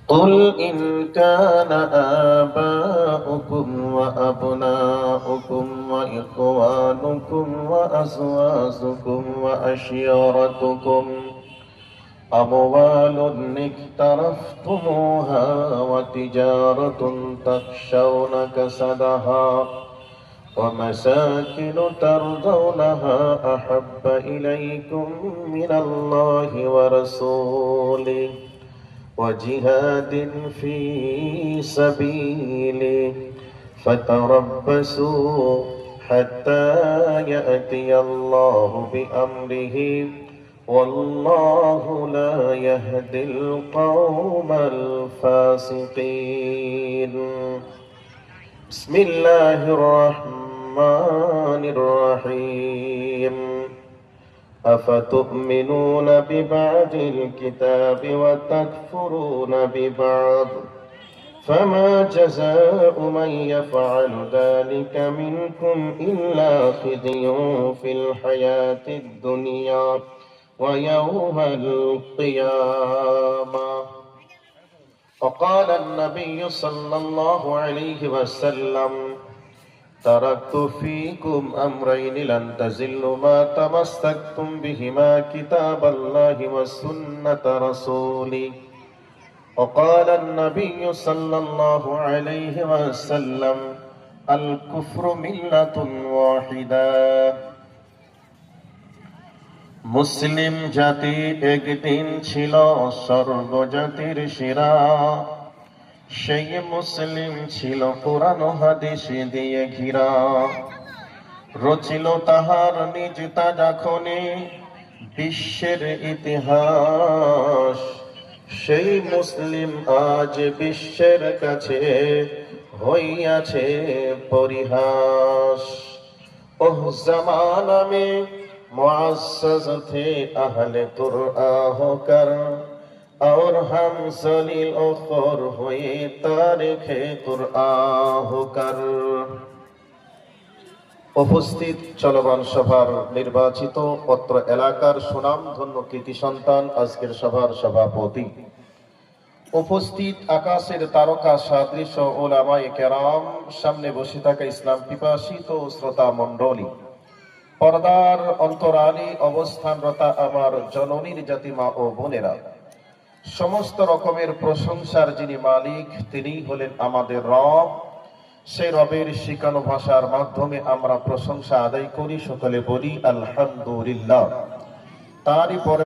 قل إن كان آباؤكم وأبناؤكم وإخوانكم وأزواجكم وعشيرتكم أموال اقترفتموها وتجارة تخشون كسدها ومساكن ترضونها أحب إليكم من الله ورسوله وجهاد في سبيله فتربصوا حتى يأتي الله بأمره والله لا يهدي القوم الفاسقين بسم الله الرحمن الرحيم أفتؤمنون ببعض الكتاب وتكفرون ببعض فما جزاء من يفعل ذلك منكم إلا خزي في الحياة الدنيا ويوم القيامة وقال النبي صلى الله عليه وسلم تركت فيكم أمرين لن تزلوا ما تمسكتم بهما كتاب الله وسنة رسولي وقال النبي صلى الله عليه وسلم الكفر ملة واحدة মুসলিম জাতি একদিন ছিল সর্বজাতির সেরা সেই মুসলিম ছিল কোরআন হাদিস দিয়ে ঘিরা রচিল তাহার নিজ তাজা খনি বিশ্বের ইতিহাস সেই মুসলিম আজ বিশ্বের কাছে হইয়াছে পরিহাস ওহ জামানা মে मुअज़्ज़ज़ थे अहले कुरआन होकर और हम ज़लील और ख़ोर हुए तारीख़े कुरआन होकर। উপস্থিত চলমান সভার নির্বাচিত অত্র এলাকার সুনামধন্য কৃতি সন্তান, আজকের সভার সভাপতি, উপস্থিত আকাশের তারকা সাদৃশ্য উলামায়ে কেরাম, সামনে বসে থাকা ইসলাম পিপাসিত শ্রোতা মণ্ডলী, পর্দার অন্তরালে অবস্থানরতা আমার জননীর জাতিমা ও বোনেরা, সমস্ত রকমের প্রশংসার যিনি মালিক তিনি হলেন আমাদের রব। সেই রবের শিখানো ভাষার মাধ্যমে আমরা প্রশংসা আদায় করি, সকলে বলি আলহামদুলিল্লাহ। তারই পরে